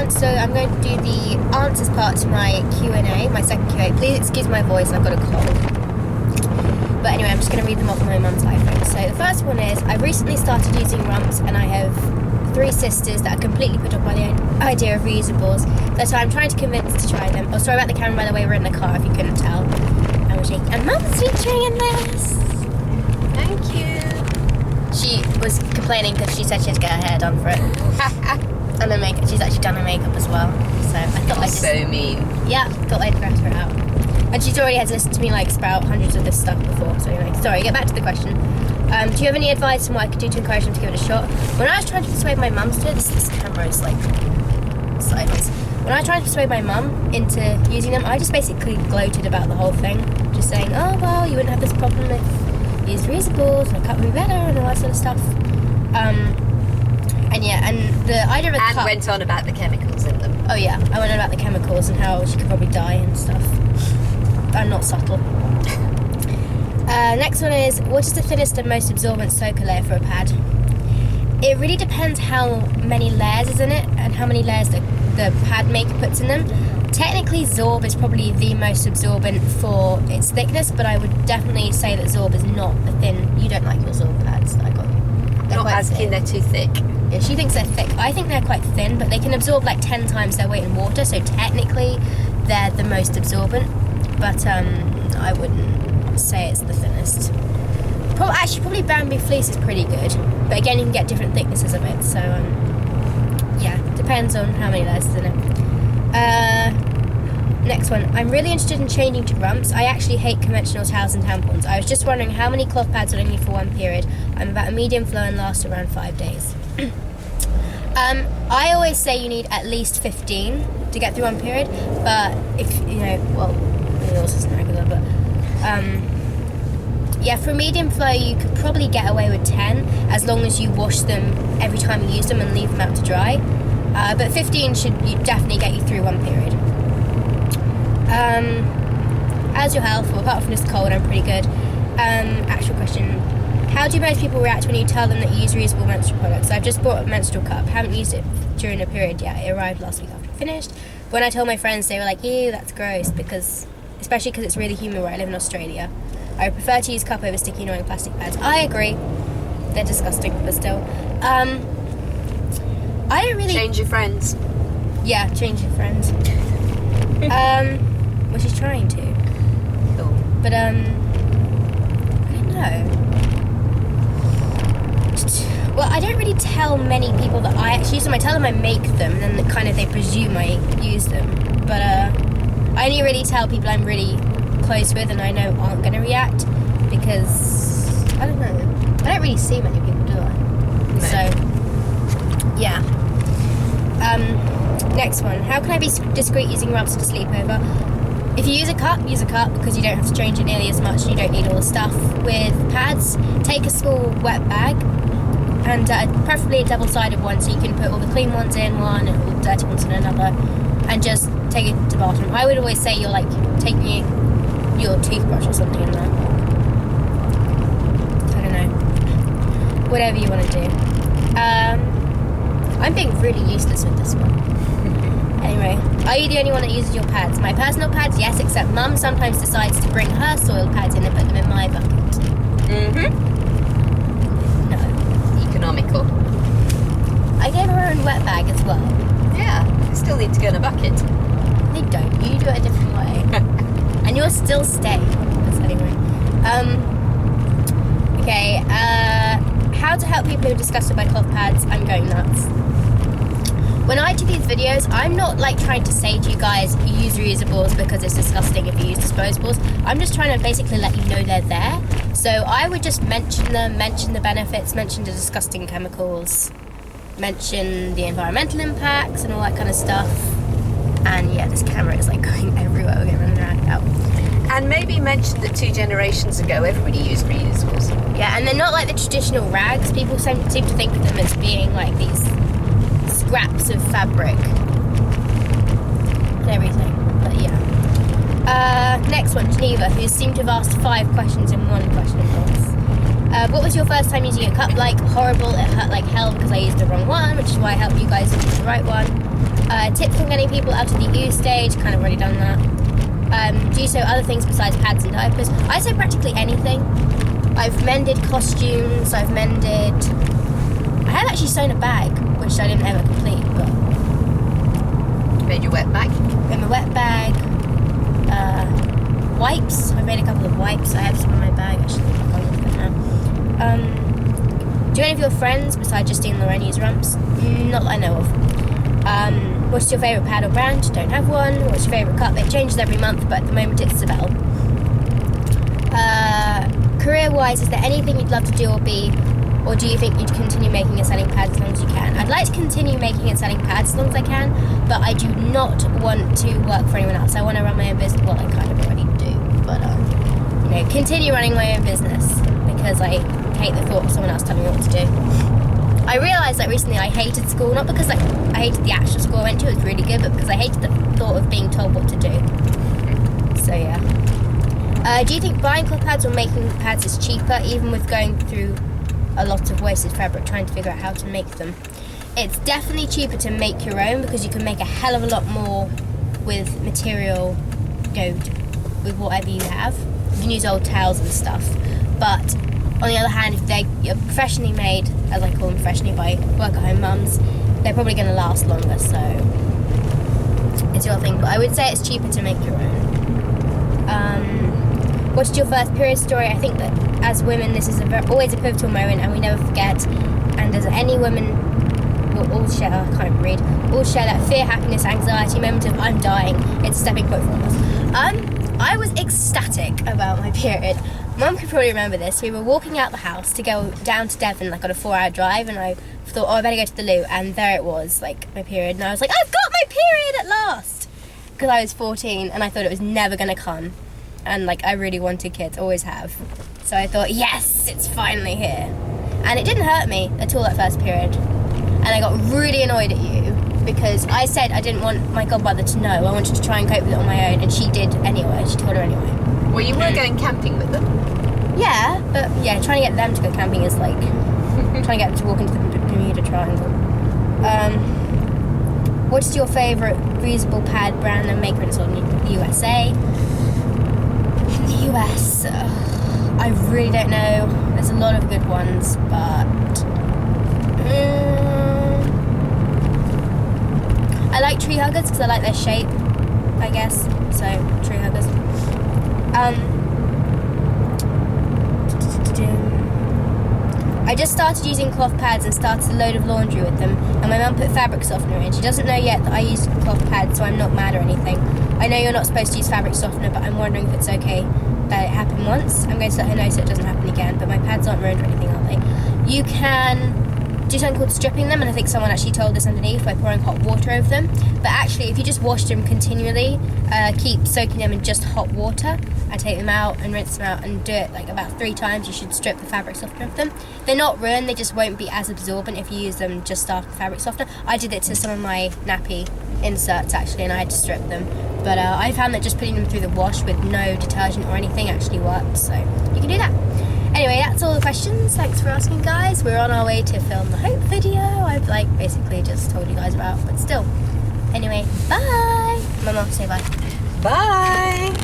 everyone. So I'm going to do the answers part to my Q&A, my second Q&A. Please excuse my voice, I've got a cold. But anyway, I'm just going to read them off on my mum's iPhone. So the first one is, I recently started using Rumps and I have 3 sisters that are completely put off by the idea of reusables. So I'm trying to convince to try them. Oh, sorry about the camera, by the way, we're in the car if you couldn't tell. And we're shaking. And Mum's featuring in this. Thank you. She was complaining because she said she had to get her hair done for it. And her makeup. She's actually done her makeup as well. So I thought I'd just... So mean. Yeah, thought I'd grass her out. And she's already had to listen to me like sprout hundreds of this stuff before. So anyway, sorry, get back to the question. Do you have any advice on what I could do to encourage them to give it a shot? When I was trying to persuade my mum to do it, this camera is like sideways. When I was trying to persuade my mum into using them, I just basically gloated about the whole thing. Just saying, oh well, you wouldn't have this problem if you used reusables, and a cup would be better, and all that sort of stuff. And yeah, and the idea of a cup... And went on about the chemicals in them. Oh yeah, I went on about the chemicals and how she could probably die and stuff. I'm not subtle. Next one is, what is the thinnest and most absorbent soaker layer for a pad? It really depends how many layers is in it and how many layers the pad maker puts in them. Technically, Zorb is probably the most absorbent for its thickness, but I would definitely say that Zorb is not a thin... You don't like your Zorb pads that I got. Not as thin, they're too thick. Yeah, she thinks they're thick. I think they're quite thin, but they can absorb like 10 times their weight in water, so technically they're the most absorbent, but I wouldn't say it's the thinnest. Probably Bamboo Fleece is pretty good, but again, you can get different thicknesses of it, so yeah, depends on how many layers is in it. Next one, I'm really interested in changing to Rumps. I actually hate conventional towels and tampons. I was just wondering how many cloth pads would I need for one period. I'm about a medium flow and last around 5 days. I always say you need at least 15 to get through one period, but if, you know, well, yours isn't regular, but yeah, for a medium flow you could probably get away with 10 as long as you wash them every time you use them and leave them out to dry. But 15 should definitely get you through one period. How's your health? Well, apart from this cold, I'm pretty good. Actual question. How do most people react when you tell them that you use reusable menstrual products? I've just bought a menstrual cup. Haven't used it during a period yet. It arrived last week after I finished. When I told my friends, they were like, ew, that's gross, especially because it's really humid where I live in Australia. I prefer to use cup over sticky, annoying plastic pads. I agree. They're disgusting, but still. I don't really... Change your friends. Yeah, change your friends. Well, she's trying to. Cool. But, I don't know. Well, I don't really tell many people that I actually use them. I tell them I make them, and then they presume I use them. But, I only really tell people I'm really close with and I know aren't going to react because, I don't know. I don't really see many people, do I? No. So, yeah. Next one. How can I be discreet using Rumps to sleep over? If you use a cup because you don't have to change it nearly as much and you don't need all the stuff. With pads, take a small wet bag and preferably a double-sided one so you can put all the clean ones in one and all the dirty ones in another and just take it to the bathroom. I would always say you're like taking your toothbrush or something in there. I don't know. Whatever you want to do. I'm being really useless with this one. Anyway, are you the only one that uses your pads? My personal pads, yes, except Mum sometimes decides to bring her soiled pads in and put them in my bucket. Mm-hmm. No. Economical. I gave her own wet bag as well. Yeah, you still need to go in a bucket. They don't. You do it a different way. And you'll still stay. But anyway. Okay, how to help people who are disgusted by cloth pads. I'm going nuts. When I do these videos, I'm not like trying to say to you guys, use reusables because it's disgusting if you use disposables. I'm just trying to basically let you know they're there. So I would just mention them, mention the benefits, mention the disgusting chemicals, mention the environmental impacts and all that kind of stuff. And yeah, this camera is like going everywhere. We're going to run out. And maybe mention that 2 generations ago everybody used reusables. Yeah, and they're not like the traditional rags. People seem to think of them as being like these scraps of fabric and everything. But yeah. Next one, Geneva, who seemed to have asked 5 questions in one question box. What was your first time using a cup like? Horrible, it hurt like hell because I used the wrong one, which is why I helped you guys use the right one. Tips on getting people out of the ewe stage, kind of already done that. Do you sew other things besides pads and diapers? I sew practically anything. I've mended costumes, I have actually sewn a bag, which I didn't ever complete, but... Made your wet bag? In my wet bag. Wipes, I made a couple of wipes, I have some in my bag, actually, I'll go with it now. Do any of your friends, besides Justine and Lorraine, use rumps? Not that I know of. What's your favourite pad or brand? Don't have one. What's your favourite cut? It changes every month, but at the moment it's Isabel. Career-wise, is there anything you'd love to do or be, or do you think you'd continue making and selling pads as long as you can? I'd like to continue making and selling pads as long as I can, but I do not want to work for anyone else. I want to run my own business. Well, I kind of already do, but continue running my own business because I hate the thought of someone else telling me what to do. I realised that recently I hated school, not because I hated the actual school I went to, it was really good, but because I hated the thought of being told what to do. So yeah. Do you think buying cloth pads or making pads is cheaper, even with going through a lot of wasted fabric trying to figure out how to make them? It's definitely cheaper to make your own because you can make a hell of a lot more with material, with whatever you have. You can use old towels and stuff. But on the other hand, if they're professionally made, as I call them professionally by work-at-home mums, they're probably going to last longer, so it's your thing. But I would say it's cheaper to make your own. What's your first period story? I think that as women, this is always a pivotal moment, and we never forget. And as any women will all share, I can't read, all share that fear, happiness, anxiety moment of I'm dying. It's a stepping point for all of us. I was ecstatic about my period. Mum could probably remember this. We were walking out the house to go down to Devon, like on a 4-hour drive, and I thought, I better go to the loo, and there it was, like my period, and I was like, I've got my period at last, because I was 14 and I thought it was never gonna come. And like I really wanted kids, always have. So I thought, yes, it's finally here. And it didn't hurt me at all that first period. And I got really annoyed at you because I said I didn't want my godmother to know. I wanted to try and cope with it on my own, and she did anyway. She told her anyway. Well, you were going camping with them. Yeah, but yeah, trying to get them to go camping is like trying to get them to walk into the Bermuda Triangle. What's your favourite reusable pad brand and maker in the USA? US, I really don't know. There's a lot of good ones, but I like tree huggers because I like their shape, I guess. So tree huggers. I just started using cloth pads and started a load of laundry with them, and my mum put fabric softener in. She doesn't know yet that I use cloth pads, so I'm not mad or anything. I know you're not supposed to use fabric softener, but I'm wondering if it's okay that it happened once. I'm going to let her know so it doesn't happen again, but my pads aren't ruined or anything, are they? You can do something called stripping them, and I think someone actually told us underneath by pouring hot water over them. But actually, if you just wash them continually, keep soaking them in just hot water, and take them out and rinse them out and do it like about 3 times, you should strip the fabric softener of them. They're not ruined, they just won't be as absorbent if you use them just after the fabric softener. I did it to some of my nappy inserts actually, and I had to strip them. But I found that just putting them through the wash with no detergent or anything actually worked, so you can do that. Anyway, that's all the questions. Thanks for asking, guys. We're on our way to film the Hope video I've like basically just told you guys about, but still. Anyway, bye. Mama, say bye. Bye.